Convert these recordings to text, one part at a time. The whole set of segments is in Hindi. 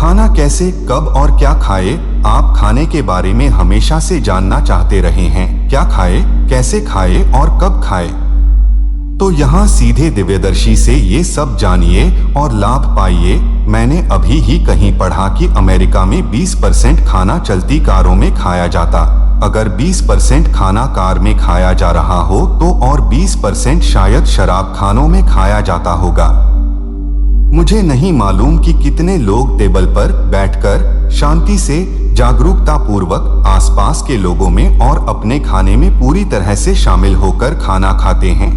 खाना कैसे, कब और क्या खाए? आप खाने के बारे में हमेशा से जानना चाहते रहे हैं। क्या खाए, कैसे खाए और कब खाए? तो यहाँ सीधे दिव्यदर्शी से ये सब जानिए और लाभ पाइए। मैंने अभी ही कहीं पढ़ा कि अमेरिका में 20% खाना चलती कारों में खाया जाता। अगर 20% खाना कार में खाया जा रहा हो तो और 20% शायद शराब खानों में खाया जाता होगा। मुझे नहीं मालूम कि कितने लोग टेबल पर बैठकर शांति से जागरूकता पूर्वक आसपास के लोगों में और अपने खाने में पूरी तरह से शामिल होकर खाना खाते हैं।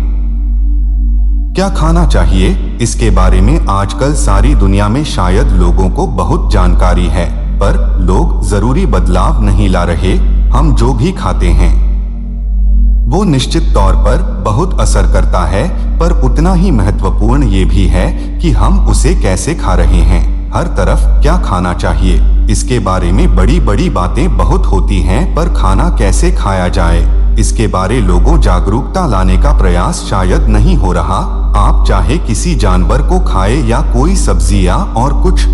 क्या खाना चाहिए, इसके बारे में आजकल सारी दुनिया में शायद लोगों को बहुत जानकारी है, पर लोग जरूरी बदलाव नहीं ला रहे। हम जो भी खाते हैं वो निश्चित तौर पर बहुत असर करता है, पर उतना ही महत्वपूर्ण ये भी है कि हम उसे कैसे खा रहे हैं। हर तरफ क्या खाना चाहिए, इसके बारे में बड़ी बड़ी बातें बहुत होती हैं, पर खाना कैसे खाया जाए इसके बारे लोगों जागरूकता लाने का प्रयास शायद नहीं हो रहा। आप चाहे किसी जानवर को खाए या कोई सब्जियां और कुछ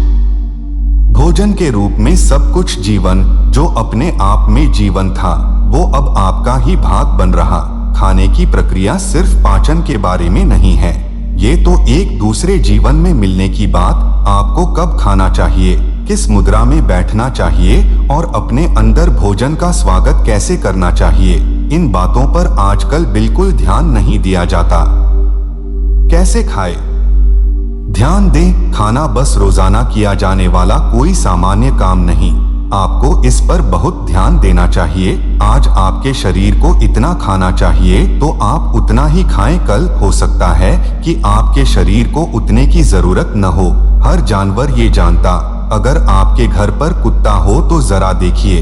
भोजन के रूप में सब कुछ जीवन जो अपने आप में जीवन था वो अब आपका ही भाग बन रहा। खाने की प्रक्रिया सिर्फ पाचन के बारे में नहीं है, ये तो एक दूसरे जीवन में मिलने की बात। आपको कब खाना चाहिए, किस मुद्रा में बैठना चाहिए और अपने अंदर भोजन का स्वागत कैसे करना चाहिए, इन बातों पर आजकल बिल्कुल ध्यान नहीं दिया जाता। कैसे खाए, ध्यान दें, खाना बस रोजाना किया जाने वाला कोई सामान्य काम नहीं। आपको इस पर बहुत ध्यान देना चाहिए। आज आपके शरीर को इतना खाना चाहिए तो आप उतना ही खाएं। कल हो सकता है कि आपके शरीर को उतने की जरूरत न हो। हर जानवर ये जानता। अगर आपके घर पर कुत्ता हो तो जरा देखिए,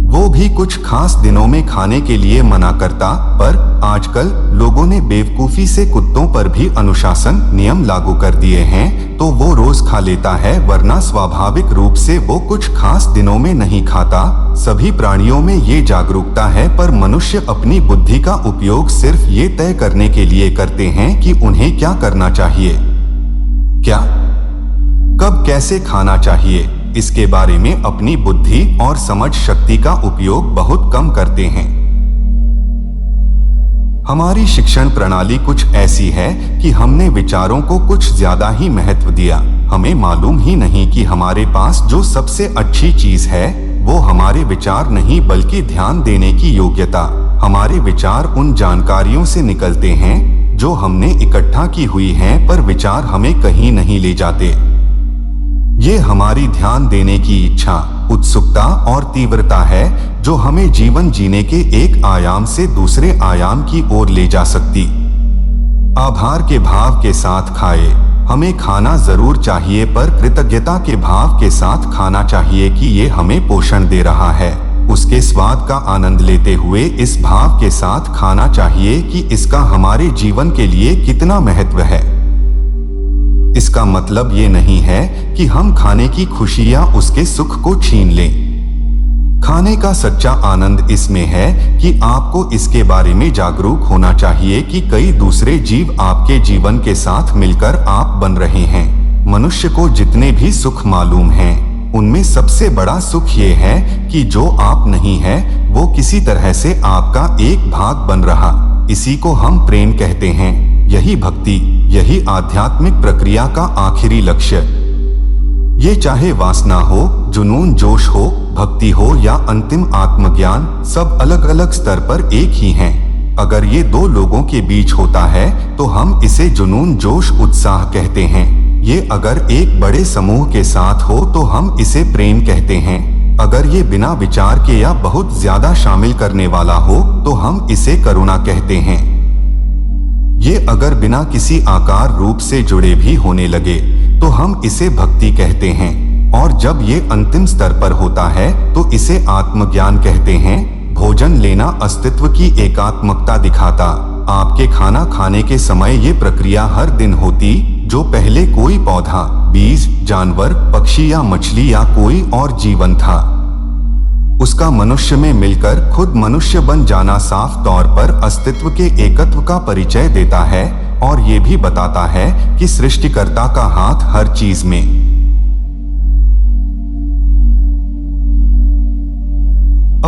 वो भी कुछ खास दिनों में खाने के लिए मना करता, पर आजकल लोगों ने बेवकूफी से कुत्तों पर भी अनुशासन नियम लागू कर दिए हैं, तो वो रोज खा लेता है, वरना स्वाभाविक रूप से वो कुछ खास दिनों में नहीं खाता। सभी प्राणियों में ये जागरूकता है, पर मनुष्य अपनी बुद्धि का उपयोग सिर्फ ये तय करने के लिए करते हैं कि उन्हें क्या करना चाहिए, क्या, कब, कैसे खाना चाहिए। इसके बारे में अपनी बुद्धि और समझ शक्ति का उपयोग बहुत कम करते हैं। हमारी शिक्षण प्रणाली कुछ ऐसी है कि हमने विचारों को कुछ ज्यादा ही महत्व दिया। हमें मालूम ही नहीं कि हमारे पास जो सबसे अच्छी चीज है वो हमारे विचार नहीं बल्कि ध्यान देने की योग्यता। हमारे विचार उन जानकारियों से निकलते हैं जो हमने इकट्ठा की हुई हैं, पर विचार हमें कहीं नहीं ले जाते। ये हमारी ध्यान देने की इच्छा, उत्सुकता और तीव्रता है जो हमें जीवन जीने के एक आयाम से दूसरे आयाम की ओर ले जा सकती। आभार के भाव के साथ खाए। हमें खाना जरूर चाहिए, पर कृतज्ञता के भाव के साथ खाना चाहिए कि ये हमें पोषण दे रहा है। उसके स्वाद का आनंद लेते हुए इस भाव के साथ खाना चाहिए कि इसका हमारे जीवन के लिए कितना महत्व है। इसका मतलब ये नहीं है कि हम खाने की खुशी या उसके सुख को छीन लें। खाने का सच्चा आनंद इसमें है कि आपको इसके बारे में जागरूक होना चाहिए कि कई दूसरे जीव आपके जीवन के साथ मिलकर आप बन रहे हैं। मनुष्य को जितने भी सुख मालूम हैं, उनमें सबसे बड़ा सुख ये है कि जो आप नहीं है वो किसी तरह से आपका एक भाग बन रहा। इसी को हम प्रेम कहते हैं। यही भक्ति, यही आध्यात्मिक प्रक्रिया का आखिरी लक्ष्य। ये चाहे वासना हो, जुनून, जोश हो, भक्ति हो या अंतिम आत्मज्ञान, सब अलग अलग स्तर पर एक ही हैं। अगर ये दो लोगों के बीच होता है तो हम इसे जुनून, जोश, उत्साह कहते हैं। ये अगर एक बड़े समूह के साथ हो तो हम इसे प्रेम कहते हैं। अगर ये बिना विचार के या बहुत ज्यादा शामिल करने वाला हो तो हम इसे करुणा कहते हैं। ये अगर बिना किसी आकार रूप से जुड़े भी होने लगे तो हम इसे भक्ति कहते हैं। और जब ये अंतिम स्तर पर होता है तो इसे आत्मज्ञान कहते हैं। भोजन लेना अस्तित्व की एकात्मकता दिखाता। आपके खाना खाने के समय ये प्रक्रिया हर दिन होती। जो पहले कोई पौधा, बीज, जानवर, पक्षी या मछली या कोई और जीवन था, उसका मनुष्य में मिलकर खुद मनुष्य बन जाना साफ तौर पर अस्तित्व के एकत्व का परिचय देता है और ये भी बताता है कि सृष्टिकर्ता का हाथ हर चीज में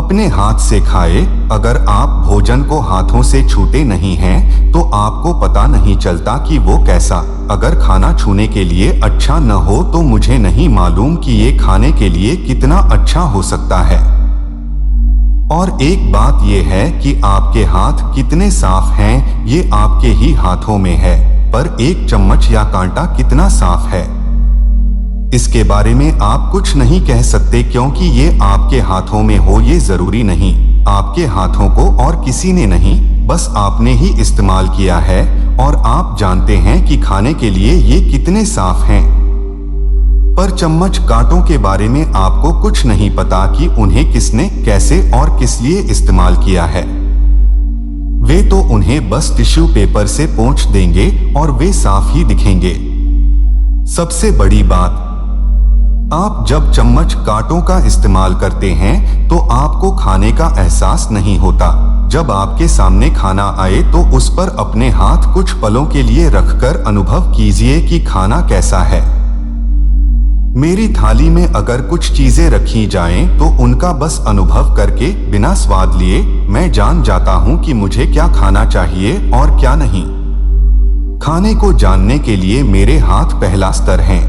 अपने हाथ से खाए। अगर आप भोजन को हाथों से छूते नहीं हैं तो आपको पता नहीं चलता कि वो कैसा। अगर खाना छूने के लिए अच्छा न हो तो मुझे नहीं मालूम कि ये खाने के लिए कितना अच्छा हो सकता है। और एक बात ये है कि आपके हाथ कितने साफ हैं ये आपके ही हाथों में है, पर एक चम्मच या कांटा कितना साफ है इसके बारे में आप कुछ नहीं कह सकते, क्योंकि ये आपके हाथों में हो ये जरूरी नहीं। आपके हाथों को और किसी ने नहीं, बस आपने ही इस्तेमाल किया है और आप जानते हैं कि खाने के लिए ये कितने साफ हैं। पर चम्मच कांटों के बारे में आपको कुछ नहीं पता कि उन्हें किसने, कैसे और किस लिए इस्तेमाल किया है। वे तो उन्हें बस टिश्यू पेपर से पोंछ देंगे और वे साफ ही दिखेंगे। सबसे बड़ी बात, आप जब चम्मच कांटों का इस्तेमाल करते हैं तो आपको खाने का एहसास नहीं होता। जब आपके सामने खाना आए तो उस पर अपने हाथ कुछ पलों के लिए रखकर अनुभव कीजिए कि खाना कैसा है। मेरी थाली में अगर कुछ चीजें रखी जाएं तो उनका बस अनुभव करके बिना स्वाद लिए मैं जान जाता हूं कि मुझे क्या खाना चाहिए और क्या नहीं। खाने को जानने के लिए मेरे हाथ पहला स्तर हैं।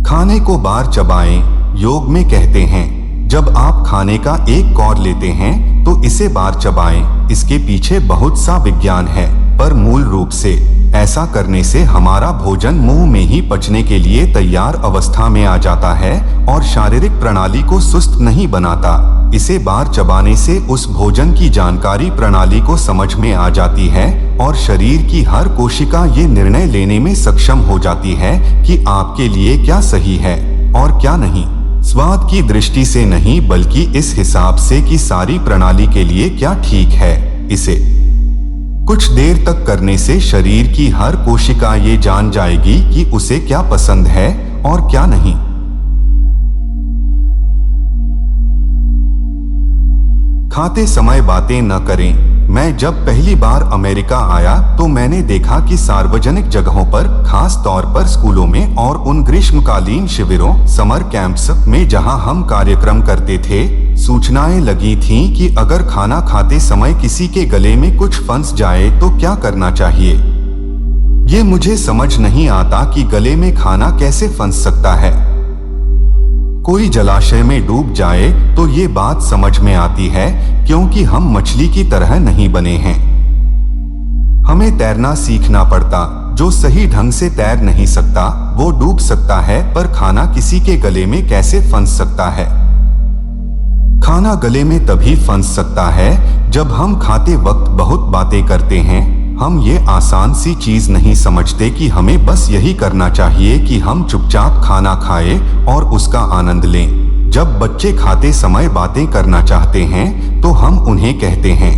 खाने को बार चबाएं, योग में कहते हैं जब आप खाने का एक कौर लेते हैं तो इसे बार चबाएं। इसके पीछे बहुत सा विज्ञान है, पर मूल रूप से ऐसा करने से हमारा भोजन मुंह में ही पचने के लिए तैयार अवस्था में आ जाता है और शारीरिक प्रणाली को सुस्त नहीं बनाता। इसे बार चबाने से उस भोजन की जानकारी प्रणाली को समझ में आ जाती है और शरीर की हर कोशिका ये निर्णय लेने में सक्षम हो जाती है कि आपके लिए क्या सही है और क्या नहीं। स्वाद की दृष्टि से नहीं, बल्कि इस हिसाब से कि सारी प्रणाली के लिए क्या ठीक है। इसे कुछ देर तक करने से शरीर की हर कोशिका ये जान जाएगी कि उसे क्या पसंद है और क्या नहीं। खाते समय बातें न करें। मैं जब पहली बार अमेरिका आया तो मैंने देखा कि सार्वजनिक जगहों पर, खास तौर पर स्कूलों में और उन ग्रीष्मकालीन शिविरों, समर कैंप्स में जहां हम कार्यक्रम करते थे, सूचनाएं लगी थीं कि अगर खाना खाते समय किसी के गले में कुछ फंस जाए तो क्या करना चाहिए। ये मुझे समझ नहीं आता कि गले में खाना कैसे फंस सकता है। कोई जलाशय में डूब जाए तो ये बात समझ में आती है, क्योंकि हम मछली की तरह नहीं बने हैं। हमें तैरना सीखना पड़ता। जो सही ढंग से तैर नहीं सकता वो डूब सकता है, पर खाना किसी के गले में कैसे फंस सकता है। खाना गले में तभी फंस सकता है जब हम खाते वक्त बहुत बातें करते हैं। हम ये आसान सी चीज नहीं समझते कि हमें बस यही करना चाहिए कि हम चुपचाप खाना खाएं और उसका आनंद लें। जब बच्चे खाते समय बातें करना चाहते हैं तो हम उन्हें कहते हैं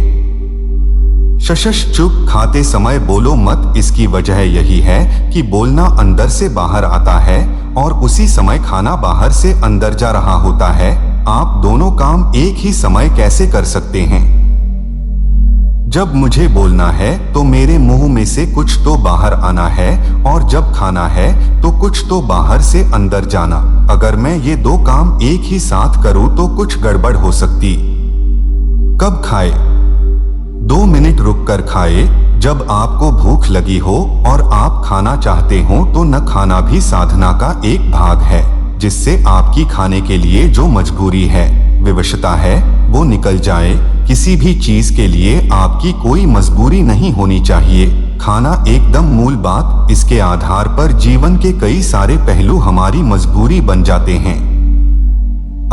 शश चुप, खाते समय बोलो मत। इसकी वजह यही है कि बोलना अंदर से बाहर आता है और उसी समय खाना बाहर से अंदर जा रहा होता है। आप दोनों काम एक ही समय कैसे कर सकते हैं? जब मुझे बोलना है तो मेरे मुंह में से कुछ तो बाहर आना है, और जब खाना है तो कुछ तो बाहर से अंदर जाना। अगर मैं ये दो काम एक ही साथ करूं तो कुछ गड़बड़ हो सकती। कब खाए? 2 मिनट रुककर खाए। जब आपको भूख लगी हो और आप खाना चाहते हो तो न खाना भी साधना का एक भाग है, जिससे आपकी खाने के लिए जो मजबूरी है, विवशता है, वो निकल जाए। किसी भी चीज के लिए आपकी कोई मजबूरी नहीं होनी चाहिए। खाना एकदम मूल बात। इसके आधार पर जीवन के कई सारे पहलू हमारी मजबूरी बन जाते हैं।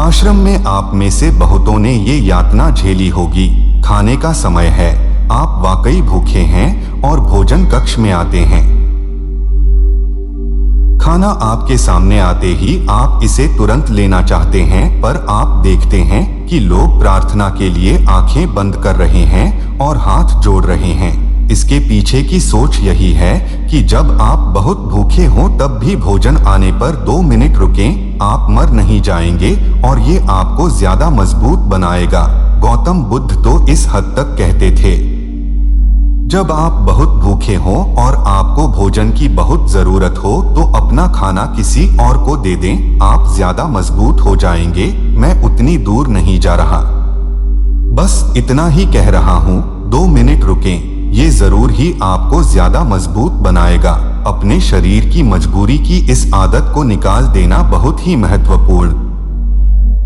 आश्रम में आप में से बहुतों ने ये यातना झेली होगी। खाने का समय है, आप वाकई भूखे हैं और भोजन कक्ष में आते हैं। खाना आपके सामने आते ही आप इसे तुरंत लेना चाहते हैं, पर आप देखते हैं कि लोग प्रार्थना के लिए आंखें बंद कर रहे हैं और हाथ जोड़ रहे हैं। इसके पीछे की सोच यही है कि जब आप बहुत भूखे हों तब भी भोजन आने पर 2 मिनट रुकें, आप मर नहीं जाएंगे और ये आपको ज्यादा मजबूत बनाएगा। गौतम बुद्ध तो इस हद तक कहते थे। जब आप बहुत भूखे हों और आपको भोजन की बहुत जरूरत हो तो अपना खाना किसी और को दे दें, आप ज्यादा मजबूत हो जाएंगे। मैं उतनी दूर नहीं जा रहा। बस इतना ही कह रहा हूँ, 2 मिनट रुकें, ये जरूर ही आपको ज्यादा मजबूत बनाएगा। अपने शरीर की मजबूरी की इस आदत को निकाल देना बहुत ही महत्वपूर्ण।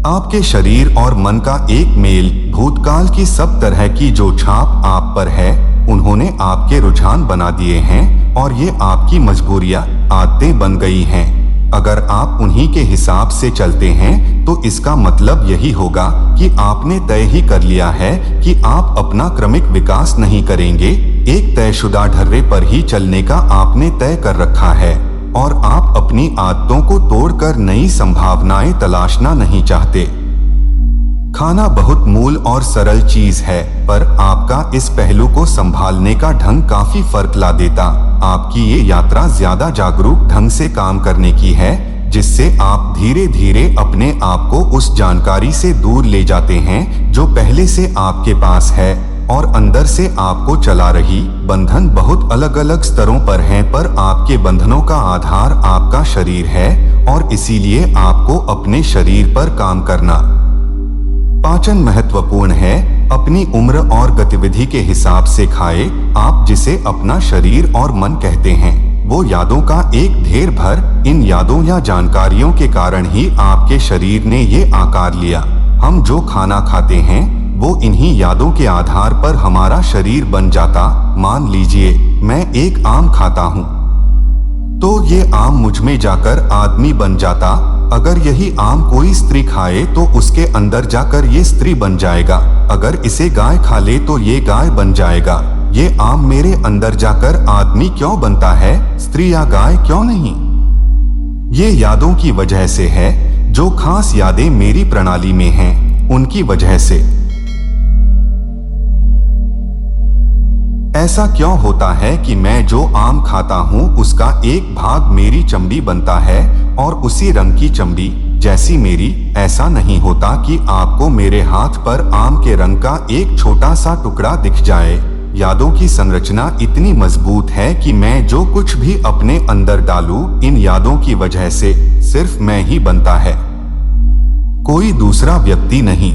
आपके शरीर और मन का एक मेल, भूतकाल की सब तरह की जो छाप आप पर है, उन्होंने आपके रुझान बना दिए हैं और ये आपकी मजबूरियां, आदतें बन गई हैं। अगर आप उन्हीं के हिसाब से चलते हैं तो इसका मतलब यही होगा कि आपने तय ही कर लिया है कि आप अपना क्रमिक विकास नहीं करेंगे। एक तयशुदा ढर्रे पर ही चलने का आपने तय कर रखा है और आप अपनी आदतों को तोड़कर नई संभावनाएं तलाशना नहीं चाहते। खाना बहुत मूल और सरल चीज है, पर आपका इस पहलू को संभालने का ढंग काफी फर्क ला देता। आपकी ये यात्रा ज्यादा जागरूक ढंग से काम करने की है, जिससे आप धीरे धीरे अपने आप को उस जानकारी से दूर ले जाते हैं जो पहले से आपके पास है और अंदर से आपको चला रही। बंधन बहुत अलग अलग स्तरों पर हैं, पर आपके बंधनों का आधार आपका शरीर है और इसीलिए आपको अपने शरीर पर काम करना। पाचन महत्वपूर्ण है। अपनी उम्र और गतिविधि के हिसाब से खाए। आप जिसे अपना शरीर और मन कहते हैं, वो यादों का एक ढेर भर। इन यादों या जानकारियों के कारण ही आपके शरीर ने ये आकार लिया। हम जो खाना खाते हैं वो इन्हीं यादों के आधार पर हमारा शरीर बन जाता। मान लीजिए मैं एक आम खाता हूँ तो ये आम मुझ में जाकर आदमी बन जाता। अगर यही आम कोई स्त्री खाए तो उसके अंदर जाकर ये स्त्री बन जाएगा। अगर इसे गाय खा ले तो ये गाय बन जाएगा। ये आम मेरे अंदर जाकर आदमी क्यों बनता है, स्त्री या गाय क्यों नहीं? ये यादों की वजह से है। जो खास यादें मेरी प्रणाली में हैं, उनकी वजह से। ऐसा क्यों होता है कि मैं जो आम खाता हूँ उसका एक भाग मेरी चमड़ी बनता है और उसी रंग की चमड़ी जैसी मेरी? ऐसा नहीं होता कि आपको मेरे हाथ पर आम के रंग का एक छोटा सा टुकड़ा दिख जाए। यादों की संरचना इतनी मजबूत है कि मैं जो कुछ भी अपने अंदर डालूं, इन यादों की वजह से सिर्फ मैं ही बनता है, कोई दूसरा व्यक्ति नहीं।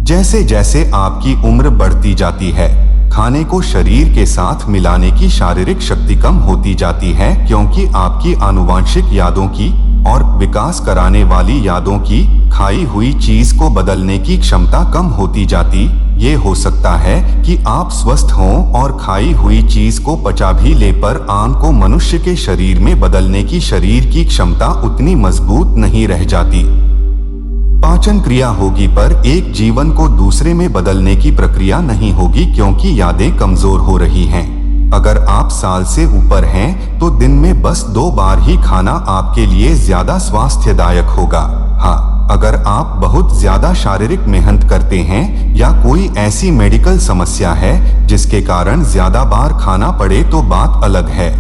जैसे जैसे आपकी उम्र बढ़ती जाती है, खाने को शरीर के साथ मिलाने की शारीरिक शक्ति कम होती जाती है, क्योंकि आपकी आनुवांशिक यादों की और विकास कराने वाली यादों की खाई हुई चीज को बदलने की क्षमता कम होती जाती। ये हो सकता है कि आप स्वस्थ हों और खाई हुई चीज को पचा भी ले, पर आम को मनुष्य के शरीर में बदलने की शरीर की क्षमता उतनी मजबूत नहीं रह जाती। पाचन क्रिया होगी पर एक जीवन को दूसरे में बदलने की प्रक्रिया नहीं होगी, क्योंकि यादें कमजोर हो रही हैं। अगर आप साल से ऊपर हैं तो दिन में बस 2 बार ही खाना आपके लिए ज्यादा स्वास्थ्यदायक होगा। हाँ, अगर आप बहुत ज्यादा शारीरिक मेहनत करते हैं या कोई ऐसी मेडिकल समस्या है जिसके कारण ज्यादा बार खाना पड़े तो बात अलग है।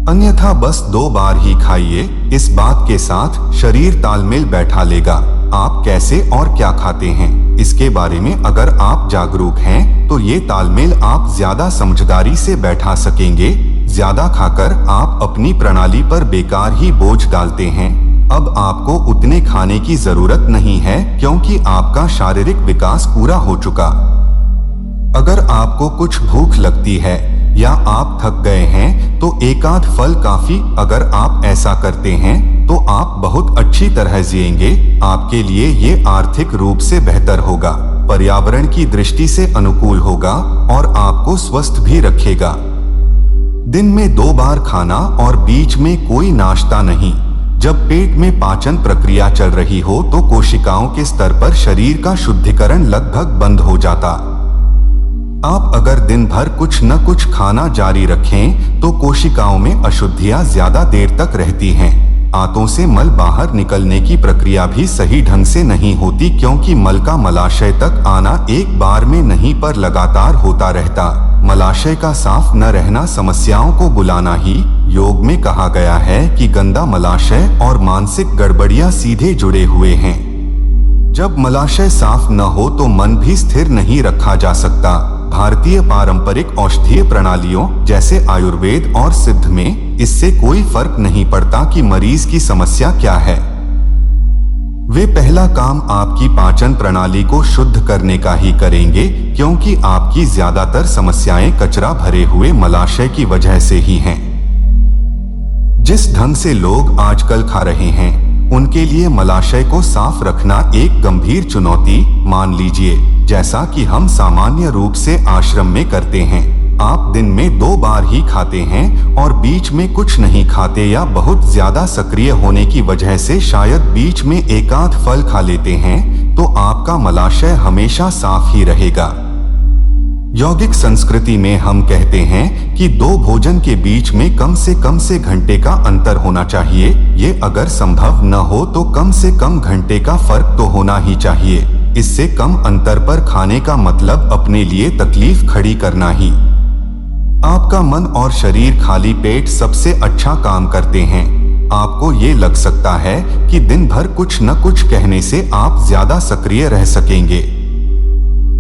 अन्यथा बस 2 बार ही खाइए। इस बात के साथ शरीर तालमेल बैठा लेगा। आप कैसे और क्या खाते हैं, इसके बारे में अगर आप जागरूक हैं तो ये तालमेल आप ज्यादा समझदारी से बैठा सकेंगे। ज्यादा खाकर आप अपनी प्रणाली पर बेकार ही बोझ डालते हैं। अब आपको उतने खाने की जरूरत नहीं है, क्योंकि आपका शारीरिक विकास पूरा हो चुका। अगर आपको कुछ भूख लगती है या आप थक गए हैं तो एकाध फल काफी। अगर आप ऐसा करते हैं तो आप बहुत अच्छी तरह जिएंगे। आपके लिए ये आर्थिक रूप से बेहतर होगा, पर्यावरण की दृष्टि से अनुकूल होगा और आपको स्वस्थ भी रखेगा। दिन में 2 बार खाना और बीच में कोई नाश्ता नहीं। जब पेट में पाचन प्रक्रिया चल रही हो तो कोशिकाओं के स्तर पर शरीर का शुद्धिकरण लगभग बंद हो जाता। आप अगर दिन भर कुछ न कुछ खाना जारी रखें तो कोशिकाओं में अशुद्धियां ज्यादा देर तक रहती हैं। आंतों से मल बाहर निकलने की प्रक्रिया भी सही ढंग से नहीं होती, क्योंकि मल का मलाशय तक आना एक बार में नहीं पर लगातार होता रहता। मलाशय का साफ न रहना समस्याओं को बुलाना ही। योग में कहा गया है कि गंदा मलाशय और मानसिक गड़बड़ियां सीधे जुड़े हुए हैं। जब मलाशय साफ न हो तो मन भी स्थिर नहीं रखा जा सकता। भारतीय पारंपरिक औषधीय प्रणालियों जैसे आयुर्वेद और सिद्ध में इससे कोई फर्क नहीं पड़ता कि मरीज की समस्या क्या है। वे पहला काम आपकी पाचन प्रणाली को शुद्ध करने का ही करेंगे, क्योंकि आपकी ज्यादातर समस्याएं कचरा भरे हुए मलाशय की वजह से ही हैं। जिस ढंग से लोग आजकल खा रहे हैं, उनके लिए मलाशय को साफ रखना एक गंभीर चुनौती मान लीजिए, जैसा कि हम सामान्य रूप से आश्रम में करते हैं। आप दिन में 2 बार ही खाते हैं और बीच में कुछ नहीं खाते, या बहुत ज्यादा सक्रिय होने की वजह से शायद बीच में एक आध फल खा लेते हैं, तो आपका मलाशय हमेशा साफ ही रहेगा। यौगिक संस्कृति में हम कहते हैं कि 2 भोजन के बीच में कम से घंटे का अंतर होना चाहिए। ये अगर संभव न हो तो कम से कम घंटे का फर्क तो होना ही चाहिए। इससे कम अंतर पर खाने का मतलब अपने लिए तकलीफ खड़ी करना ही। आपका मन और शरीर खाली पेट सबसे अच्छा काम करते हैं। आपको ये लग सकता है कि दिन भर कुछ न कुछ कहने से आप ज्यादा सक्रिय रह सकेंगे,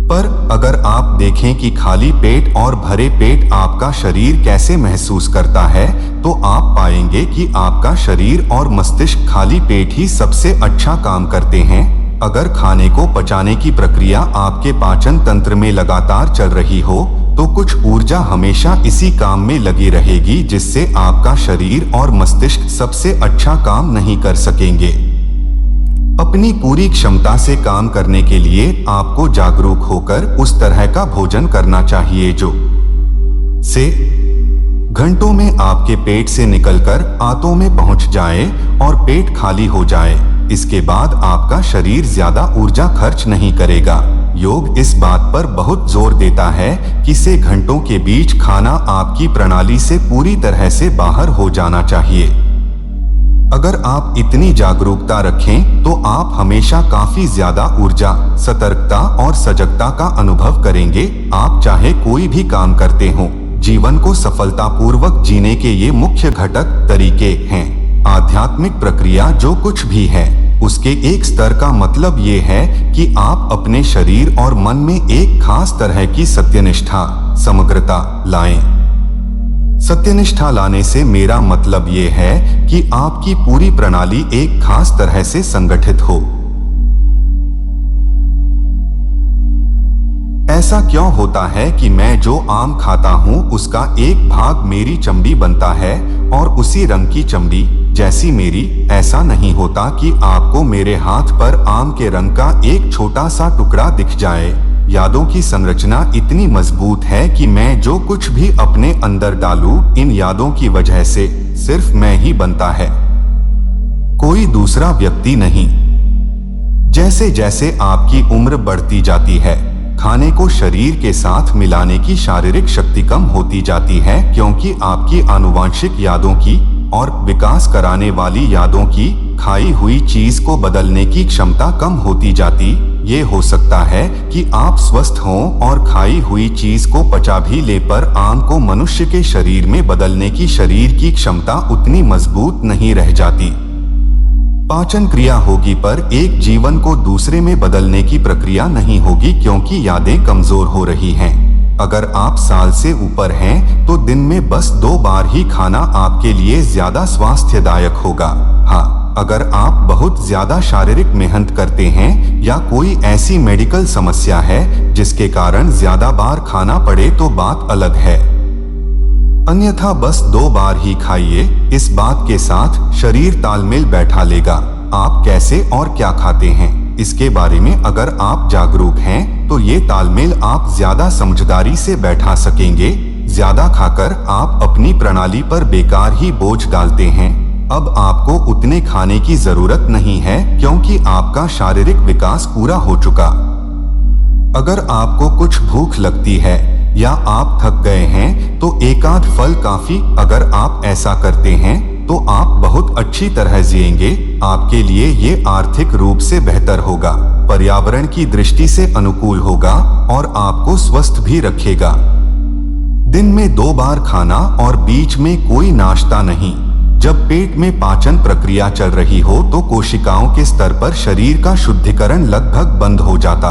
पर अगर आप देखें कि खाली पेट और भरे पेट आपका शरीर कैसे महसूस करता है, तो आप पाएंगे कि आपका शरीर और मस्तिष्क खाली पेट ही सबसे अच्छा काम करते हैं। अगर खाने को पचाने की प्रक्रिया आपके पाचन तंत्र में लगातार चल रही हो, तो कुछ ऊर्जा हमेशा इसी काम में लगी रहेगी, जिससे आपका शरीर और मस्तिष्क सबसे अच्छा काम नहीं कर सकेंगे। अपनी पूरी क्षमता से काम करने के लिए आपको जागरूक होकर उस तरह का भोजन करना चाहिए जो से घंटों में आपके पेट से निकलकर आंतों में पहुंच जाए और पेट खाली हो जाए। इसके बाद आपका शरीर ज्यादा ऊर्जा खर्च नहीं करेगा। योग इस बात पर बहुत जोर देता है कि से घंटों के बीच खाना आपकी प्रणाली से पूरी तरह से बाहर हो जाना चाहिए। अगर आप इतनी जागरूकता रखें तो आप हमेशा काफी ज्यादा ऊर्जा, सतर्कता और सजगता का अनुभव करेंगे। आप चाहे कोई भी काम करते हो, जीवन को सफलतापूर्वक जीने के ये मुख्य घटक तरीके हैं। आध्यात्मिक प्रक्रिया जो कुछ भी है, उसके एक स्तर का मतलब ये है कि आप अपने शरीर और मन में एक खास तरह की सत्यनिष्ठा, समग्रता लाएं। सत्यनिष्ठा लाने से मेरा मतलब ये है कि आपकी पूरी प्रणाली एक खास तरह से संगठित हो। ऐसा क्यों होता है कि मैं जो आम खाता हूँ उसका एक भाग मेरी चमड़ी बनता है और उसी रंग की चमड़ी जैसी मेरी? ऐसा नहीं होता कि आपको मेरे हाथ पर आम के रंग का एक छोटा सा टुकड़ा दिख जाए। यादों की संरचना इतनी मजबूत है कि मैं जो कुछ भी अपने अंदर डालूं, इन यादों की वजह से सिर्फ मैं ही बनता है, कोई दूसरा व्यक्ति नहीं। जैसे जैसे आपकी उम्र बढ़ती जाती है, खाने को शरीर के साथ मिलाने की शारीरिक शक्ति कम होती जाती है, क्योंकि आपकी आनुवांशिक यादों की और विकास कराने वाली यादों की खाई हुई चीज को बदलने की क्षमता कम होती जाती। ये हो सकता है कि आप स्वस्थ हों और खाई हुई चीज को पचा भी ले, पर आम को मनुष्य के शरीर में बदलने की शरीर की क्षमता उतनी मजबूत नहीं रह जाती। पाचन क्रिया होगी पर एक जीवन को दूसरे में बदलने की प्रक्रिया नहीं होगी, क्योंकि यादें कमजोर हो रही हैं। अगर आप साल से ऊपर हैं तो दिन में बस 2 बार ही खाना आपके लिए ज्यादा स्वास्थ्यदायक होगा। हाँ, अगर आप बहुत ज्यादा शारीरिक मेहनत करते हैं या कोई ऐसी मेडिकल समस्या है जिसके कारण ज्यादा बार खाना पड़े तो बात अलग है। अन्यथा बस 2 बार ही खाइए। इस बात के साथ शरीर तालमेल बैठा लेगा। आप कैसे और क्या खाते हैं, इसके बारे में अगर आप जागरूक हैं तो ये तालमेल आप ज्यादा समझदारी से बैठा सकेंगे। ज्यादा खाकर आप अपनी प्रणाली पर बेकार ही बोझ डालते हैं। अब आपको उतने खाने की जरूरत नहीं है, क्योंकि आपका शारीरिक विकास पूरा हो चुका। अगर आपको कुछ भूख लगती है या आप थक गए हैं तो एक आध फल काफी। अगर आप ऐसा करते हैं तो आप बहुत अच्छी तरह जिएंगे। आपके लिए ये आर्थिक रूप से बेहतर होगा, पर्यावरण की दृष्टि से अनुकूल होगा और आपको स्वस्थ भी रखेगा। दिन में 2 बार खाना और बीच में कोई नाश्ता नहीं। जब पेट में पाचन प्रक्रिया चल रही हो तो कोशिकाओं के स्तर पर शरीर का शुद्धिकरण लगभग बंद हो जाता।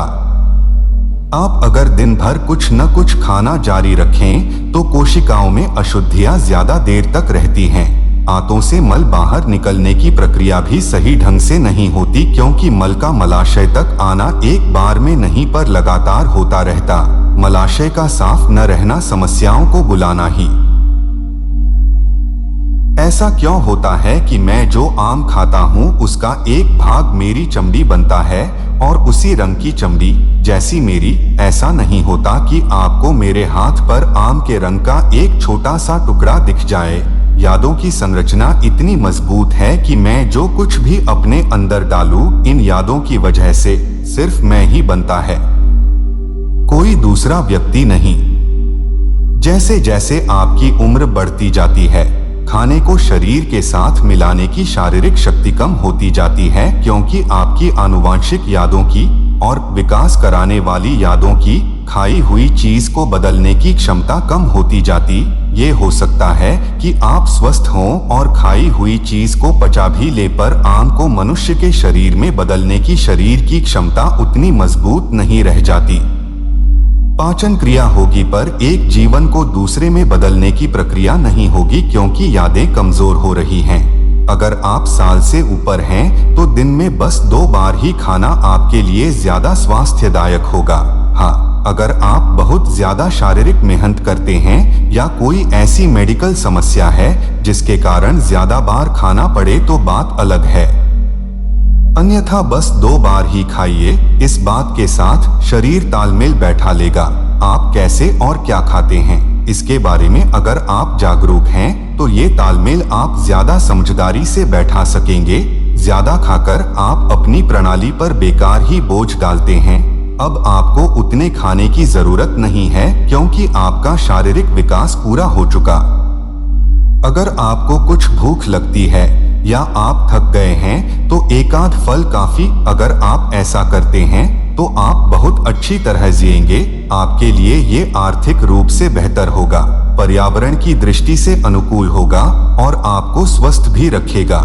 आप अगर दिन भर कुछ न कुछ खाना जारी रखें तो कोशिकाओं में अशुद्धियां ज्यादा देर तक रहती हैं। आंतों से मल बाहर निकलने की प्रक्रिया भी सही ढंग से नहीं होती, क्योंकि मल का मलाशय तक आना एक बार में नहीं पर लगातार होता रहता। मलाशय का साफ न रहना समस्याओं को बुलाना ही। ऐसा क्यों होता है कि मैं जो आम खाता हूँ उसका एक भाग मेरी चमड़ी बनता है और उसी रंग की चमड़ी जैसी मेरी? ऐसा नहीं होता कि आपको मेरे हाथ पर आम के रंग का एक छोटा सा टुकड़ा दिख जाए। यादों की संरचना इतनी मजबूत है कि मैं जो कुछ भी अपने अंदर डालूं, इन यादों की वजह से सिर्फ मैं ही बनता है, कोई दूसरा व्यक्ति नहीं। जैसे जैसे आपकी उम्र बढ़ती जाती है, खाने को शरीर के साथ मिलाने की शारीरिक शक्ति कम होती जाती है, क्योंकि आपकी आनुवांशिक यादों की और विकास कराने वाली यादों की खाई हुई चीज को बदलने की क्षमता कम होती जाती। ये हो सकता है कि आप स्वस्थ हों और खाई हुई चीज को पचा भी ले, पर आम को मनुष्य के शरीर में बदलने की शरीर की क्षमता उतनी मजबूत नहीं रह जाती। पाचन क्रिया होगी पर एक जीवन को दूसरे में बदलने की प्रक्रिया नहीं होगी, क्योंकि यादें कमजोर हो रही हैं। अगर आप साल से ऊपर हैं तो दिन में बस 2 बार ही खाना आपके लिए ज्यादा स्वास्थ्यदायक होगा। हाँ, अगर आप बहुत ज्यादा शारीरिक मेहनत करते हैं या कोई ऐसी मेडिकल समस्या है जिसके कारण ज्यादा बार खाना पड़े तो बात अलग है। अन्यथा बस 2 बार ही खाइए। इस बात के साथ शरीर तालमेल बैठा लेगा। आप कैसे और क्या खाते हैं, इसके बारे में अगर आप जागरूक हैं तो ये तालमेल आप ज्यादा समझदारी से बैठा सकेंगे। ज्यादा खाकर आप अपनी प्रणाली पर बेकार ही बोझ डालते हैं। अब आपको उतने खाने की जरूरत नहीं है, क्योंकि आपका शारीरिक विकास पूरा हो चुका। अगर आपको कुछ भूख लगती है या आप थक गए हैं तो एकाध फल काफी। अगर आप ऐसा करते हैं तो आप बहुत अच्छी तरह जिएंगे। आपके लिए ये आर्थिक रूप से बेहतर होगा, पर्यावरण की दृष्टि से अनुकूल होगा और आपको स्वस्थ भी रखेगा।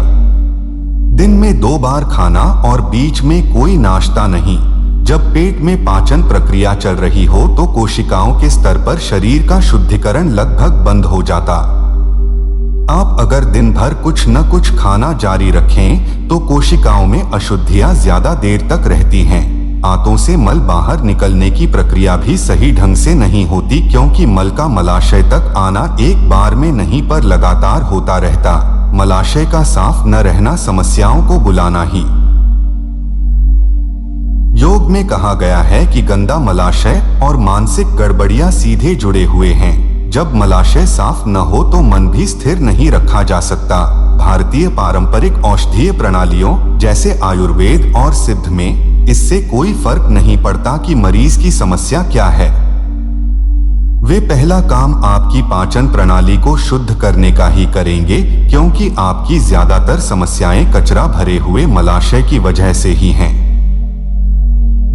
दिन में 2 बार खाना और बीच में कोई नाश्ता नहीं। जब पेट में पाचन प्रक्रिया चल रही हो तो कोशिकाओं के स्तर पर शरीर का शुद्धिकरण लगभग बंद हो जाता। आप अगर दिन भर कुछ न कुछ खाना जारी रखें तो कोशिकाओं में अशुद्धियां ज्यादा देर तक रहती हैं। आंतों से मल बाहर निकलने की प्रक्रिया भी सही ढंग से नहीं होती, क्योंकि मल का मलाशय तक आना एक बार में नहीं पर लगातार होता रहता। मलाशय का साफ न रहना समस्याओं को बुलाना ही। योग में कहा गया है कि गंदा मलाशय और मानसिक गड़बड़ियां सीधे जुड़े हुए हैं। जब मलाशय साफ न हो तो मन भी स्थिर नहीं रखा जा सकता। भारतीय पारंपरिक औषधीय प्रणालियों जैसे आयुर्वेद और सिद्ध में इससे कोई फर्क नहीं पड़ता कि मरीज की समस्या क्या है। वे पहला काम आपकी पाचन प्रणाली को शुद्ध करने का ही करेंगे, क्योंकि आपकी ज्यादातर समस्याएं कचरा भरे हुए मलाशय की वजह से ही हैं।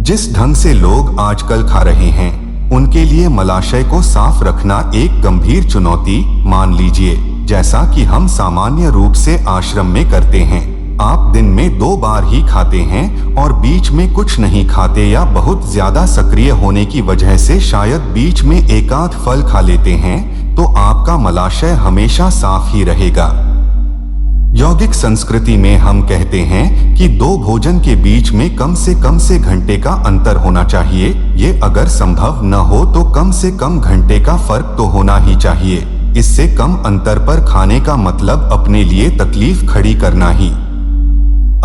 जिस ढंग से लोग आजकल खा रहे हैं उनके लिए मलाशय को साफ रखना एक गंभीर चुनौती मान लीजिए, जैसा कि हम सामान्य रूप से आश्रम में करते हैं। आप दिन में 2 बार ही खाते हैं और बीच में कुछ नहीं खाते, या बहुत ज्यादा सक्रिय होने की वजह से शायद बीच में एकाध फल खा लेते हैं, तो आपका मलाशय हमेशा साफ ही रहेगा। यौगिक संस्कृति में हम कहते हैं कि 2 भोजन के बीच में कम से घंटे का अंतर होना चाहिए। ये अगर संभव न हो तो कम से कम घंटे का फर्क तो होना ही चाहिए। इससे कम अंतर पर खाने का मतलब अपने लिए तकलीफ खड़ी करना ही।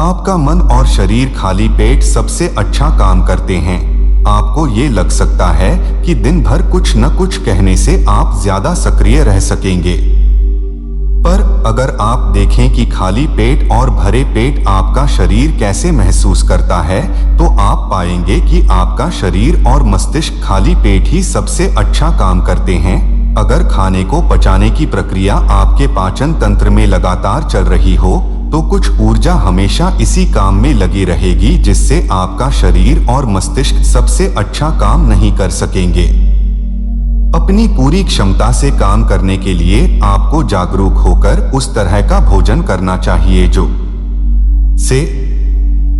आपका मन और शरीर खाली पेट सबसे अच्छा काम करते हैं। आपको ये लग सकता है कि दिन भर कुछ न कुछ कहने से आप ज्यादा सक्रिय रह सकेंगे, पर अगर आप देखें कि खाली पेट और भरे पेट आपका शरीर कैसे महसूस करता है, तो आप पाएंगे कि आपका शरीर और मस्तिष्क खाली पेट ही सबसे अच्छा काम करते हैं। अगर खाने को पचाने की प्रक्रिया आपके पाचन तंत्र में लगातार चल रही हो तो कुछ ऊर्जा हमेशा इसी काम में लगी रहेगी, जिससे आपका शरीर और मस्तिष्क सबसे अच्छा काम नहीं कर सकेंगे। अपनी पूरी क्षमता से काम करने के लिए आपको जागरूक होकर उस तरह का भोजन करना चाहिए जो से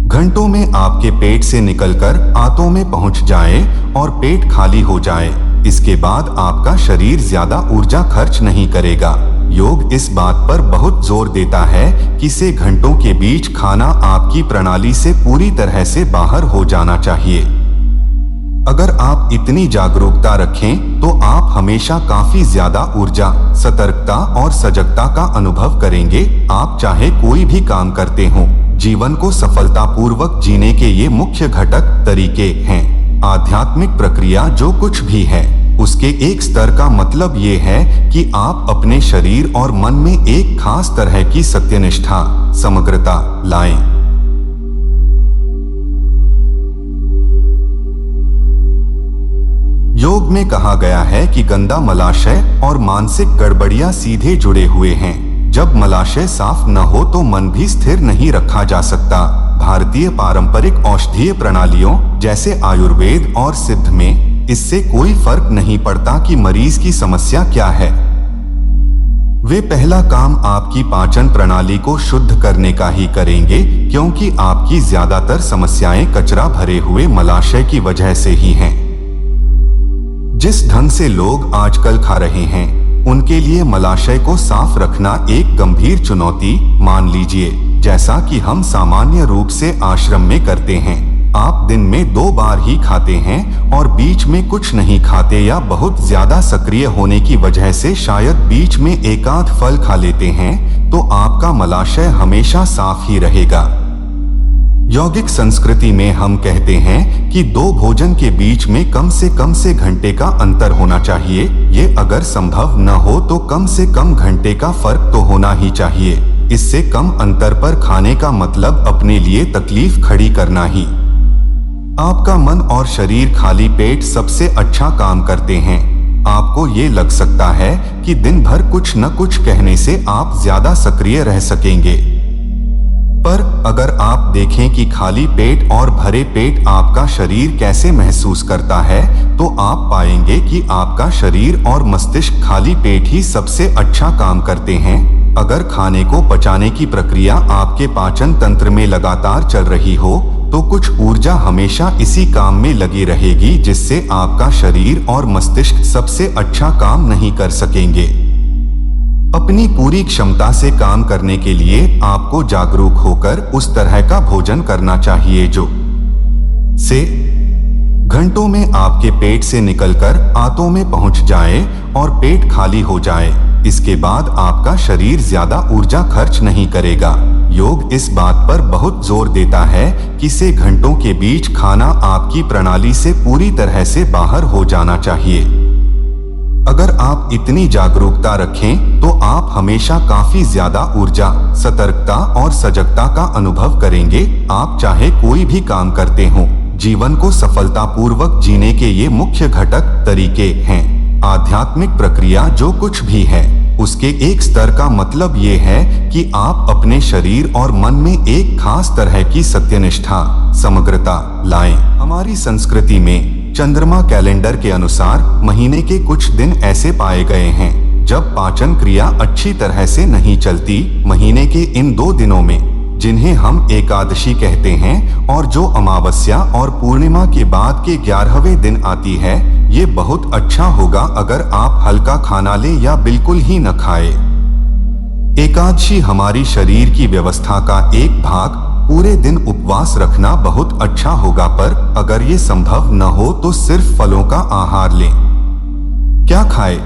घंटों में आपके पेट से निकलकर आंतों में पहुंच जाए और पेट खाली हो जाए। इसके बाद आपका शरीर ज्यादा ऊर्जा खर्च नहीं करेगा। योग इस बात पर बहुत जोर देता है कि से घंटों के बीच खाना आपकी प्रणाली से पूरी तरह से बाहर हो जाना चाहिए। अगर आप इतनी जागरूकता रखें तो आप हमेशा काफी ज्यादा ऊर्जा, सतर्कता और सजगता का अनुभव करेंगे। आप चाहे कोई भी काम करते हो, जीवन को सफलतापूर्वक जीने के ये मुख्य घटक तरीके हैं। आध्यात्मिक प्रक्रिया जो कुछ भी है उसके एक स्तर का मतलब ये है कि आप अपने शरीर और मन में एक खास तरह की सत्यनिष्ठा, समग्रता लाएं। योग में कहा गया है कि गंदा मलाशय और मानसिक गड़बड़ियां सीधे जुड़े हुए हैं। जब मलाशय साफ न हो तो मन भी स्थिर नहीं रखा जा सकता। भारतीय पारंपरिक औषधीय प्रणालियों जैसे आयुर्वेद और सिद्ध में इससे कोई फर्क नहीं पड़ता कि मरीज की समस्या क्या है। वे पहला काम आपकी पाचन प्रणाली को शुद्ध करने का ही करेंगे, क्योंकि आपकी ज्यादातर समस्याएं कचरा भरे हुए मलाशय की वजह से ही हैं। जिस ढंग से लोग आजकल खा रहे हैं उनके लिए मलाशय को साफ रखना एक गंभीर चुनौती मान लीजिए, जैसा कि हम सामान्य रूप से आश्रम में करते हैं। आप दिन में 2 बार ही खाते हैं और बीच में कुछ नहीं खाते या बहुत ज्यादा सक्रिय होने की वजह से शायद बीच में एक आध फल खा लेते हैं, तो आपका मलाशय हमेशा साफ ही रहेगा। यौगिक संस्कृति में हम कहते हैं कि 2 भोजन के बीच में कम से घंटे का अंतर होना चाहिए। ये अगर संभव न हो तो कम से कम घंटे का फर्क तो होना ही चाहिए। इससे कम अंतर पर खाने का मतलब अपने लिए तकलीफ खड़ी करना ही। आपका मन और शरीर खाली पेट सबसे अच्छा काम करते हैं। आपको ये लग सकता है कि दिन भर कुछ न कुछ कहने से आप ज्यादा सक्रिय रह सकेंगे, पर अगर आप देखें कि खाली पेट और भरे पेट आपका शरीर कैसे महसूस करता है, तो आप पाएंगे कि आपका शरीर और मस्तिष्क खाली पेट ही सबसे अच्छा काम करते हैं। अगर खाने को पचाने की प्रक्रिया आपके पाचन तंत्र में लगातार चल रही हो, तो कुछ ऊर्जा हमेशा इसी काम में लगी रहेगी, जिससे आपका शरीर और मस्तिष्क सबसे अच्छा काम नहीं कर सकेंगे। अपनी पूरी क्षमता से काम करने के लिए आपको जागरूक होकर उस तरह का भोजन करना चाहिए जो से घंटों में आपके पेट से निकलकर आंतों में पहुंच जाए और पेट खाली हो जाए। इसके बाद आपका शरीर ज्यादा ऊर्जा खर्च नहीं करेगा। योग इस बात पर बहुत जोर देता है कि से घंटों के बीच खाना आपकी प्रणाली से पूरी तरह से बाहर हो जाना चाहिए। अगर आप इतनी जागरूकता रखें तो आप हमेशा काफी ज्यादा ऊर्जा, सतर्कता और सजगता का अनुभव करेंगे। आप चाहे कोई भी काम करते हो, जीवन को सफलतापूर्वक जीने के ये मुख्य घटक तरीके हैं। आध्यात्मिक प्रक्रिया जो कुछ भी है उसके एक स्तर का मतलब ये है कि आप अपने शरीर और मन में एक खास तरह की सत्यनिष्ठा, समग्रता लाएं। हमारी संस्कृति में चंद्रमा कैलेंडर के अनुसार महीने के कुछ दिन ऐसे पाए गए हैं जब पाचन क्रिया अच्छी तरह से नहीं चलती। महीने के इन 2 दिनों में, जिन्हें हम एकादशी कहते हैं और जो अमावस्या और पूर्णिमा के बाद के 11वें दिन आती है, ये बहुत अच्छा होगा अगर आप हल्का खाना लें या बिल्कुल ही न खाएं। एकादशी हमारी शरीर की व्यवस्था का एक भाग, पूरे दिन उपवास रखना बहुत अच्छा होगा, पर अगर ये संभव न हो तो सिर्फ फलों का आहार लें। क्या खाए?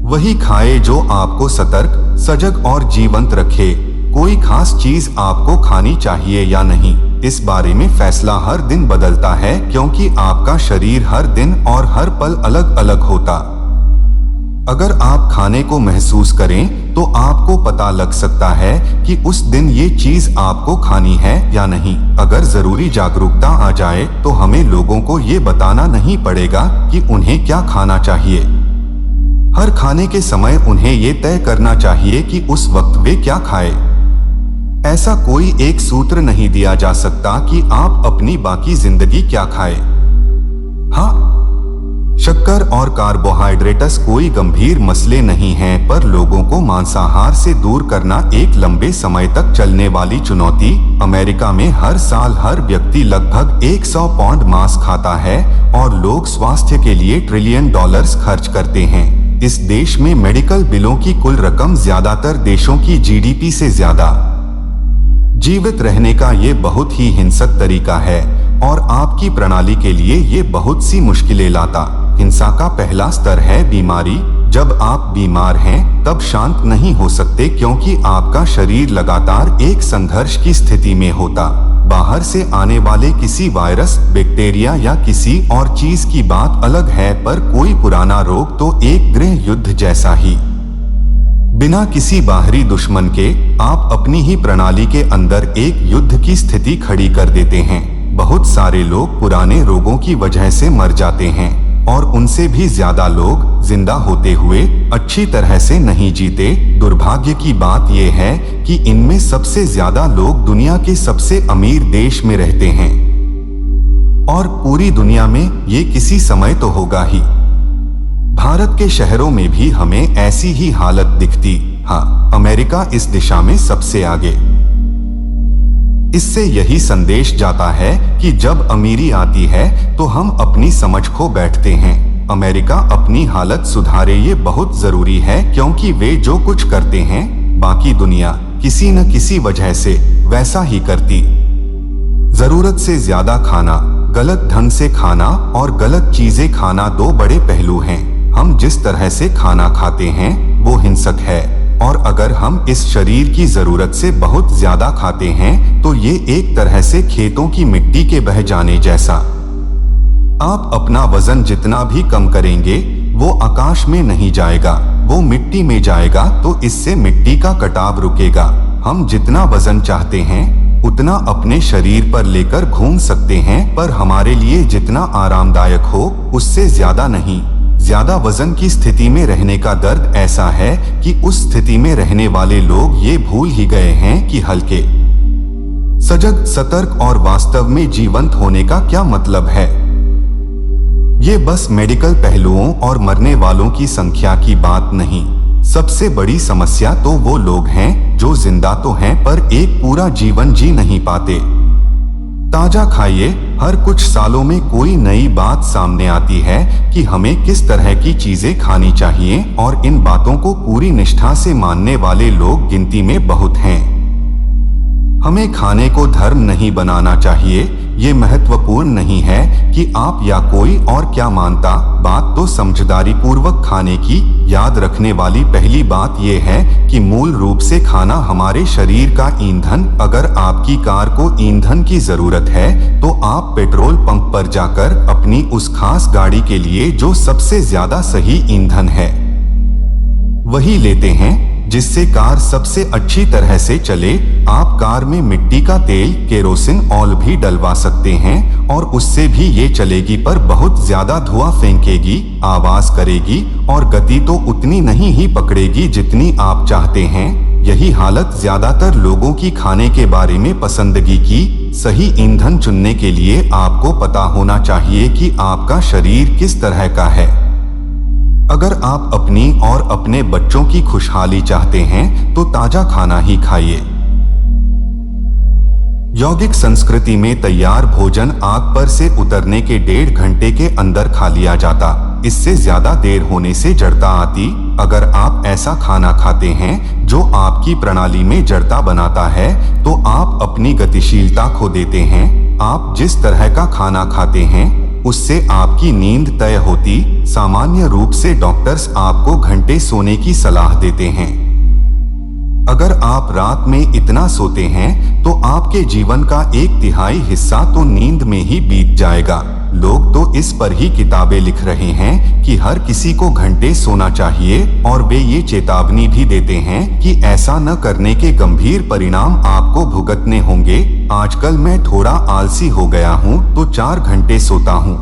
वही खाए जो आपको सतर्क, सजग और जीवंत रखे। कोई खास चीज आपको खानी चाहिए या नहीं, इस बारे में फैसला हर दिन बदलता है, क्योंकि आपका शरीर हर दिन और हर पल अलग अलग होता। अगर आप खाने को महसूस करें तो आपको पता लग सकता है कि उस दिन ये चीज आपको खानी है या नहीं। अगर जरूरी जागरूकता आ जाए तो हमें लोगों को ये बताना नहीं पड़ेगा कि उन्हें क्या खाना चाहिए। हर खाने के समय उन्हें ये तय करना चाहिए कि उस वक्त वे क्या खाएं। ऐसा कोई एक सूत्र नहीं दिया जा सकता कि आप अपनी बाकी जिंदगी क्या खाएं। हाँ, शक्कर और कार्बोहाइड्रेट्स कोई गंभीर मसले नहीं हैं, पर लोगों को मांसाहार से दूर करना एक लंबे समय तक चलने वाली चुनौती। अमेरिका में हर साल हर व्यक्ति लगभग 100 पाउंड मांस खाता है और लोग स्वास्थ्य के लिए $1 ट्रिलियन खर्च करते हैं। इस देश में मेडिकल बिलों की कुल रकम ज्यादातर देशों की जीडीपी से ज्यादा। जीवित रहने का ये बहुत ही हिंसक तरीका है और आपकी प्रणाली के लिए ये बहुत सी मुश्किलें लाता। हिंसा का पहला स्तर है बीमारी। जब आप बीमार हैं तब शांत नहीं हो सकते क्योंकि आपका शरीर लगातार एक संघर्ष की स्थिति में होता। बाहर से आने वाले किसी वायरस, बैक्टीरिया या किसी और चीज की बात अलग है, पर कोई पुराना रोग तो एक गृह युद्ध जैसा ही। बिना किसी बाहरी दुश्मन के आप अपनी ही प्रणाली के अंदर एक युद्ध की स्थिति खड़ी कर देते हैं। बहुत सारे लोग पुराने रोगों की वजह से मर जाते हैं और उनसे भी ज्यादा लोग जिंदा होते हुए अच्छी तरह से नहीं जीते। दुर्भाग्य की बात यह है कि इनमें सबसे ज्यादा लोग दुनिया के सबसे अमीर देश में रहते हैं और पूरी दुनिया में ये किसी समय तो होगा ही। भारत के शहरों में भी हमें ऐसी ही हालत दिखती। हाँ, अमेरिका इस दिशा में सबसे आगे। इससे यही संदेश जाता है कि जब अमीरी आती है तो हम अपनी समझ खो बैठते हैं। अमेरिका अपनी हालत सुधारे ये बहुत जरूरी है क्योंकि वे जो कुछ करते हैं बाकी दुनिया किसी न किसी वजह से वैसा ही करती। जरूरत से ज्यादा खाना, गलत ढंग से खाना और गलत चीजें खाना दो बड़े पहलू हैं। हम जिस तरह से खाना खाते हैं वो हिंसक है और अगर हम इस शरीर की जरूरत से बहुत ज्यादा खाते हैं तो ये एक तरह से खेतों की मिट्टी के बह जाने जैसा। आप अपना वजन जितना भी कम करेंगे वो आकाश में नहीं जाएगा, वो मिट्टी में जाएगा, तो इससे मिट्टी का कटाव रुकेगा। हम जितना वजन चाहते हैं उतना अपने शरीर पर लेकर घूम सकते हैं, पर हमारे लिए जितना आरामदायक हो उससे ज्यादा नहीं। ज्यादा वजन की स्थिति में रहने का दर्द ऐसा है कि उस स्थिति में रहने वाले लोग ये भूल ही गए हैं कि हल्के, सजग, सतर्क और वास्तव में जीवंत होने का क्या मतलब है। ये बस मेडिकल पहलुओं और मरने वालों की संख्या की बात नहीं। सबसे बड़ी समस्या तो वो लोग हैं जो जिंदा तो हैं पर एक पूरा जीवन जी नहीं पाते। ताजा खाइए। हर कुछ सालों में कोई नई बात सामने आती है कि हमें किस तरह की चीजें खानी चाहिए और इन बातों को पूरी निष्ठा से मानने वाले लोग गिनती में बहुत हैं। हमें खाने को धर्म नहीं बनाना चाहिए। ये महत्वपूर्ण नहीं है कि आप या कोई और क्या मानता। बात तो समझदारी पूर्वक खाने की। याद रखने वाली पहली बात यह है कि मूल रूप से खाना हमारे शरीर का ईंधन। अगर आपकी कार को ईंधन की जरूरत है तो आप पेट्रोल पंप पर जाकर अपनी उस खास गाड़ी के लिए जो सबसे ज्यादा सही ईंधन है वही लेते हैं जिससे कार सबसे अच्छी तरह से चले। आप कार में मिट्टी का तेल, केरोसिन ऑयल भी डलवा सकते हैं और उससे भी ये चलेगी, पर बहुत ज्यादा धुआं फेंकेगी, आवाज करेगी और गति तो उतनी नहीं ही पकड़ेगी जितनी आप चाहते हैं। यही हालत ज्यादातर लोगों की खाने के बारे में पसंदगी की। सही ईंधन चुनने के लिए आपको पता होना चाहिए कि आपका शरीर किस तरह का है। अगर आप अपनी और अपने बच्चों की खुशहाली चाहते हैं तो ताजा खाना ही खाइए। यौगिक संस्कृति में तैयार भोजन आग पर से उतरने के 1.5 घंटे के अंदर खा लिया जाता। इससे ज्यादा देर होने से जड़ता आती। अगर आप ऐसा खाना खाते हैं जो आपकी प्रणाली में जड़ता बनाता है तो आप अपनी गतिशीलता खो देते हैं। आप जिस तरह का खाना खाते हैं उससे आपकी नींद तय होती। सामान्य रूप से डॉक्टर्स आपको घंटे सोने की सलाह देते हैं। अगर आप रात में इतना सोते हैं तो आपके जीवन का 1/3 हिस्सा तो नींद में ही बीत जाएगा। लोग तो इस पर ही किताबें लिख रहे हैं कि हर किसी को घंटे सोना चाहिए और वे ये चेतावनी भी देते हैं कि ऐसा न करने के गंभीर परिणाम आपको भुगतने होंगे। आजकल मैं थोड़ा आलसी हो गया हूँ तो 4 घंटे सोता हूँ,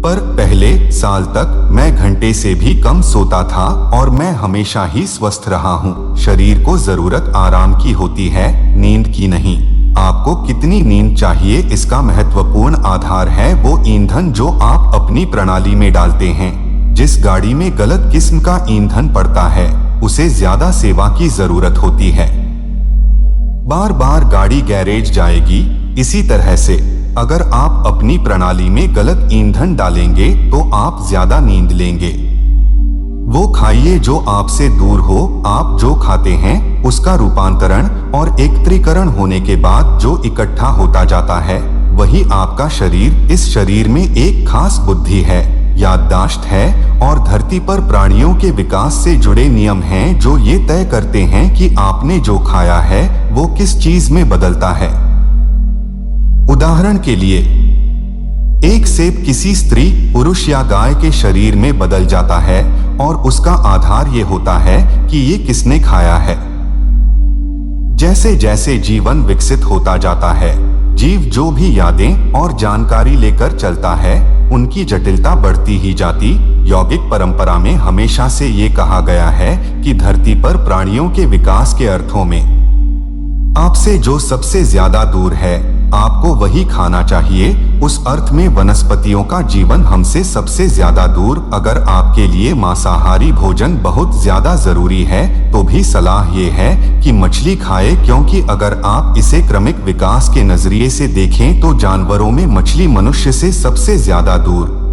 पर पहले साल तक मैं घंटे से भी कम सोता था और मैं हमेशा ही स्वस्थ रहा हूँ। शरीर को जरूरत आराम की होती है, नींद की नहीं। आपको कितनी नींद चाहिए इसका महत्वपूर्ण आधार है वो ईंधन जो आप अपनी प्रणाली में डालते हैं। जिस गाड़ी में गलत किस्म का ईंधन पड़ता है उसे ज्यादा सेवा की जरूरत होती है। बार बार गाड़ी गैरेज जाएगी। इसी तरह से अगर आप अपनी प्रणाली में गलत ईंधन डालेंगे तो आप ज्यादा नींद लेंगे। वो खाइए जो आपसे दूर हो। आप जो खाते हैं उसका रूपांतरण और एकत्रीकरण होने के बाद जो इकट्ठा होता जाता है वही आपका शरीर। इस शरीर में एक खास बुद्धि है, याददाश्त है और धरती पर प्राणियों के विकास से जुड़े नियम हैं जो ये तय करते हैं कि आपने जो खाया है वो किस चीज में बदलता है। उदाहरण के लिए, एक सेब किसी स्त्री, पुरुष या गाय के शरीर में बदल जाता है और उसका आधार ये होता है कि ये किसने खाया है। जैसे जैसे जीवन विकसित होता जाता है, जीव जो भी यादें और जानकारी लेकर चलता है उनकी जटिलता बढ़ती ही जाती। यौगिक परंपरा में हमेशा से ये कहा गया है कि धरती पर प्राणियों के विकास के अर्थों में आपसे जो सबसे ज्यादा दूर है आपको वही खाना चाहिए। उस अर्थ में वनस्पतियों का जीवन हमसे सबसे ज्यादा दूर। अगर आपके लिए मांसाहारी भोजन बहुत ज्यादा जरूरी है तो भी सलाह ये है कि मछली खाए, क्योंकि अगर आप इसे क्रमिक विकास के नजरिए से देखें तो जानवरों में मछली मनुष्य से सबसे ज्यादा दूर।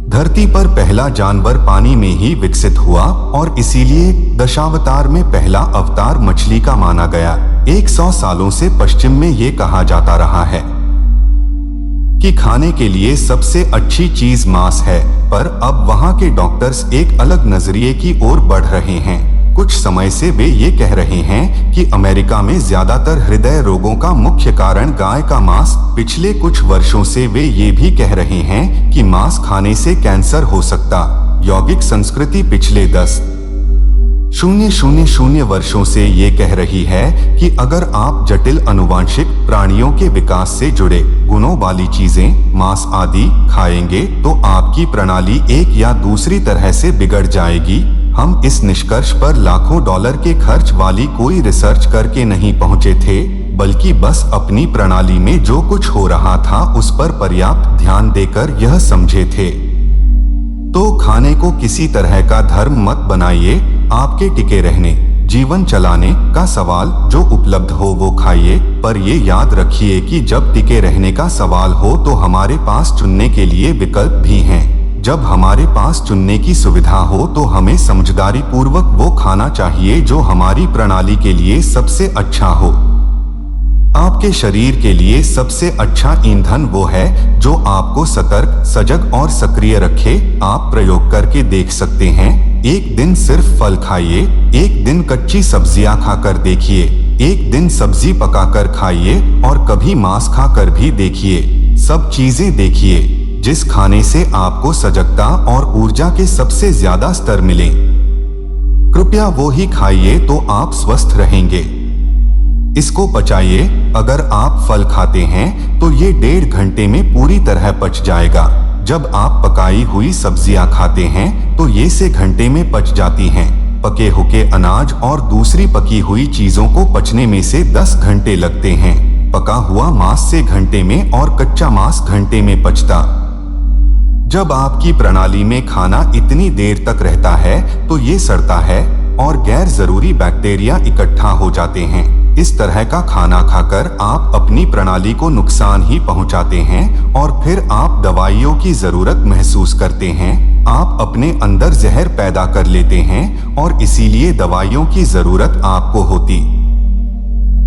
धरती पर पहला जानवर पानी में ही विकसित हुआ और इसीलिए दशावतार में पहला अवतार मछली का माना गया। 100 सालों से पश्चिम में ये कहा जाता रहा है कि खाने के लिए सबसे अच्छी चीज मांस है, पर अब वहां के डॉक्टर्स एक अलग नजरिए की ओर बढ़ रहे हैं। कुछ समय से वे ये कह रहे हैं कि अमेरिका में ज्यादातर हृदय रोगों का मुख्य कारण गाय का मांस। पिछले कुछ वर्षों से वे ये भी कह रहे हैं कि मांस खाने से कैंसर हो सकता। यौगिक संस्कृति पिछले 10,000 वर्षों से ये कह रही है कि अगर आप जटिल अनुवांशिक प्राणियों के विकास से जुड़े गुणों वाली चीजें, मांस आदि खाएंगे तो आपकी प्रणाली एक या दूसरी तरह से बिगड़ जाएगी। हम इस निष्कर्ष पर लाखों डॉलर के खर्च वाली कोई रिसर्च करके नहीं पहुंचे थे, बल्कि बस अपनी प्रणाली में जो कुछ हो रहा था उस पर पर्याप्त ध्यान देकर यह समझे थे। तो खाने को किसी तरह का धर्म मत बनाइए। आपके टिके रहने, जीवन चलाने का सवाल जो उपलब्ध हो वो खाइए, पर ये याद रखिए कि जब टिके रहने का सवाल हो तो हमारे पास चुनने के लिए विकल्प भी हैं। जब हमारे पास चुनने की सुविधा हो तो हमें समझदारी पूर्वक वो खाना चाहिए जो हमारी प्रणाली के लिए सबसे अच्छा हो। आपके शरीर के लिए सबसे अच्छा ईंधन वो है जो आपको सतर्क, सजग और सक्रिय रखे। आप प्रयोग करके देख सकते हैं। एक दिन सिर्फ फल खाइए, एक दिन कच्ची सब्जियां खाकर देखिए, एक दिन सब्जी पकाकर खाइए और कभी मांस खाकर भी देखिए। सब चीजें देखिए जिस खाने से आपको सजगता और ऊर्जा के सबसे ज्यादा स्तर मिले। कृपया वो ही खाइए तो आप स्वस्थ रहेंगे। इसको पचाइए। अगर आप फल खाते हैं तो ये 1.5 घंटे में पूरी तरह पच जाएगा। जब आप पकाई हुई सब्जियां खाते हैं तो ये से घंटे में पच जाती हैं। पके हुए अनाज और दूसरी पकी हुई चीजों को पचने में से 10 घंटे लगते हैं। पका हुआ मांस से घंटे में और कच्चा मांस घंटे में पचता। जब आपकी प्रणाली में खाना इतनी देर तक रहता है तो ये सड़ता है और गैर जरूरी बैक्टीरिया इकट्ठा हो जाते हैं। इस तरह का खाना खाकर आप अपनी प्रणाली को नुकसान ही पहुंचाते हैं और फिर आप दवाइयों की जरूरत महसूस करते हैं। आप अपने अंदर जहर पैदा कर लेते हैं और इसीलिए दवाइयों की जरूरत आपको होती।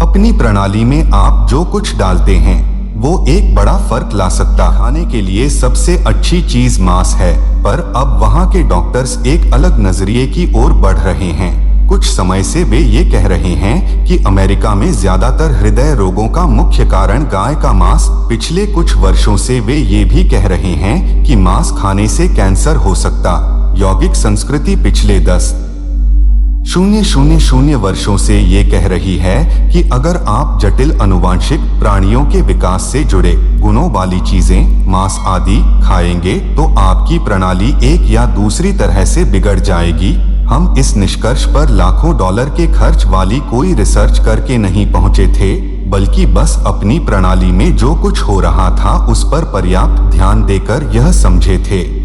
अपनी प्रणाली में आप जो कुछ डालते हैं वो एक बड़ा फर्क ला सकता। खाने के लिए सबसे अच्छी चीज मांस है, पर अब वहां के डॉक्टर्स एक अलग नजरिए की ओर बढ़ रहे हैं। कुछ समय से वे ये कह रहे हैं कि अमेरिका में ज्यादातर हृदय रोगों का मुख्य कारण गाय का मांस। पिछले कुछ वर्षों से वे ये भी कह रहे हैं कि मांस खाने से कैंसर हो सकता। यौगिक संस्कृति पिछले 10,000 वर्षों से ये कह रही है कि अगर आप जटिल अनुवांशिक प्राणियों के विकास से जुड़े गुणों वाली चीजें, मांस आदि खाएंगे तो आपकी प्रणाली एक या दूसरी तरह से बिगड़ जाएगी। हम इस निष्कर्ष पर लाखों डॉलर के खर्च वाली कोई रिसर्च करके नहीं पहुंचे थे, बल्कि बस अपनी प्रणाली में जो कुछ हो रहा था उस पर पर्याप्त ध्यान देकर यह समझे थे।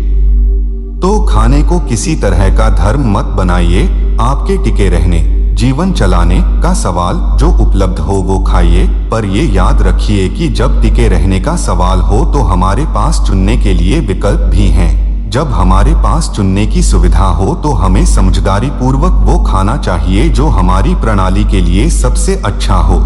तो खाने को किसी तरह का धर्म मत बनाइए। आपके टिके रहने, जीवन चलाने का सवाल जो उपलब्ध हो वो खाइए, पर ये याद रखिए कि जब टिके रहने का सवाल हो तो हमारे पास चुनने के लिए विकल्प भी हैं। जब हमारे पास चुनने की सुविधा हो तो हमें समझदारी पूर्वक वो खाना चाहिए जो हमारी प्रणाली के लिए सबसे अच्छा हो।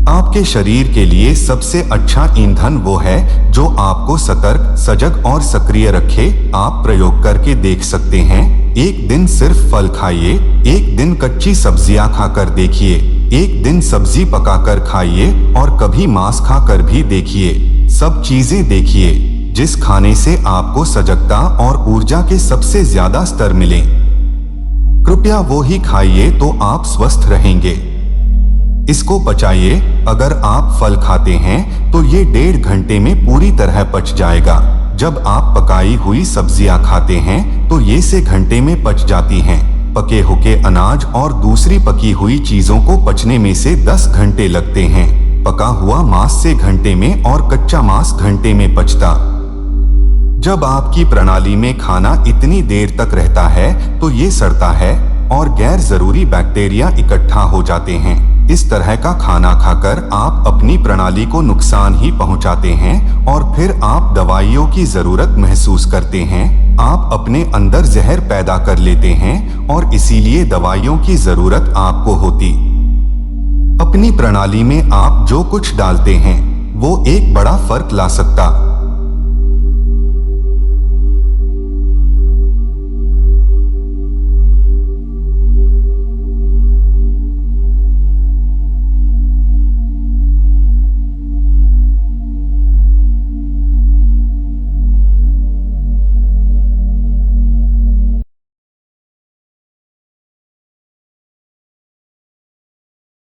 आपके शरीर के लिए सबसे अच्छा ईंधन वो है जो आपको सतर्क, सजग और सक्रिय रखे। आप प्रयोग करके देख सकते हैं। एक दिन सिर्फ फल खाइए, एक दिन कच्ची सब्जियां खाकर देखिए, एक दिन सब्जी पकाकर खाइए और कभी मांस खाकर भी देखिए। सब चीजें देखिए जिस खाने से आपको सजगता और ऊर्जा के सबसे ज्यादा स्तर मिले। कृपया वो ही खाइए तो आप स्वस्थ रहेंगे। इसको पचाइए। अगर आप फल खाते हैं तो ये 1.5 घंटे में पूरी तरह पच जाएगा। जब आप पकाई हुई सब्जियां खाते हैं तो ये से घंटे में पच जाती हैं। पके हुए अनाज और दूसरी पकी हुई चीजों को पचने में से 10 घंटे लगते हैं। पका हुआ मांस से घंटे में और कच्चा मांस घंटे में पचता। जब आपकी प्रणाली में खाना इतनी देर तक रहता है तो ये सड़ता है और गैर जरूरी बैक्टीरिया इकट्ठा हो जाते हैं। इस तरह का खाना खाकर आप अपनी प्रणाली को नुकसान ही पहुंचाते हैं और फिर आप दवाइयों की जरूरत महसूस करते हैं। आप अपने अंदर जहर पैदा कर लेते हैं और इसीलिए दवाइयों की जरूरत आपको होती। अपनी प्रणाली में आप जो कुछ डालते हैं वो एक बड़ा फर्क ला सकता